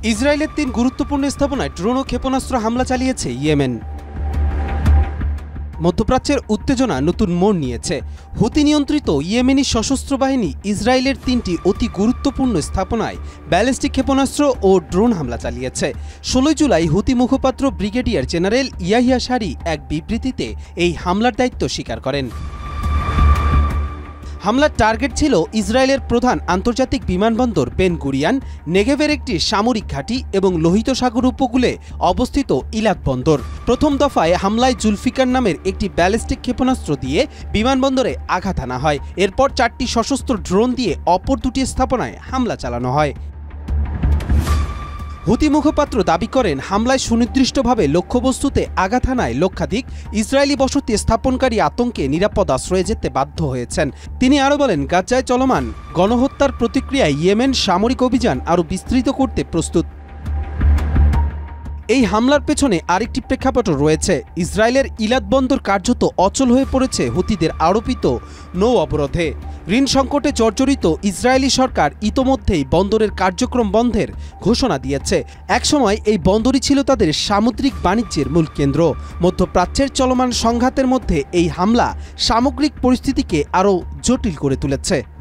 ইসরায়েলের ৩ গুরুত্বপূর্ণ স্থাপনায় ড্রোন ও ক্ষেপণাস্ত্র হামলা চালিয়েছে ইয়েমেন। মধ্যপ্রাচ্যের উত্তেজনা নতুন মোড় নিয়েছে। হুতি নিয়ন্ত্রিত ইয়েমেনি সশস্ত্র বাহিনী ইসরায়েলের ৩টি অতি গুরুত্বপূর্ণ স্থাপনায় ব্যালিস্টিক ক্ষেপণাস্ত্র ও ড্রোন হামলা চালিয়েছে। ১৬ জুলাই হুতি মুখপাত্র ব্রিগেডিয়ার জেনারেল ইয়াহিয়া সারি এক বিবৃতিতে এই হামলার দায়িত্ব স্বীকার করেন। হামলার টার্গেট ছিল ইসরায়েলের প্রধান আন্তর্জাতিক বিমানবন্দর বেন গুরিয়ান, নেগেভের একটি সামরিক ঘাঁটি এবং লোহিত সাগর উপকূলে অবস্থিত ইলাত বন্দর। প্রথম দফায় হামলায় জুলফিকার নামের একটি ব্যালিস্টিক ক্ষেপণাস্ত্র দিয়ে বিমানবন্দরে আঘাত আনা হয়। এরপর ৪টি সশস্ত্র ড্রোন দিয়ে অপর দুটি স্থাপনায় হামলা চালানো হয়। হুতি মুখপাত্র দাবি করেন, হামলায় সুনির্দিষ্টভাবে লক্ষ্যবস্তুতে আঘাত হানায় লক্ষাধিক ইসরায়েলি বসতি স্থাপনকারী আতঙ্কে নিরাপদ আশ্রয়ে যেতে বাধ্য হয়েছেন। তিনি আরও বলেন, গাজায় চলমান গণহত্যার প্রতিক্রিয়ায় ইয়েমেন সামরিক অভিযান আরও বিস্তৃত করতে প্রস্তুত। এই হামলার পেছনে আরেকটি প্রেক্ষাপটও রয়েছে। ইসরায়েলের ইলাত বন্দর কার্যত অচল হয়ে পড়েছে হুতিদের আরোপিত নৌ অবরোধে। ঋণ সংকটে জর্জরিত ইসরায়েলি সরকার ইতোমধ্যেই বন্দরের কার্যক্রম বন্ধের ঘোষণা দিয়েছে। একসময় এই বন্দরই ছিল তাদের সামুদ্রিক বাণিজ্যের মূল কেন্দ্র। মধ্যপ্রাচ্যের চলমান সংঘাতের মধ্যে এই হামলা সামগ্রিক পরিস্থিতিকে আরও জটিল করে তুলেছে।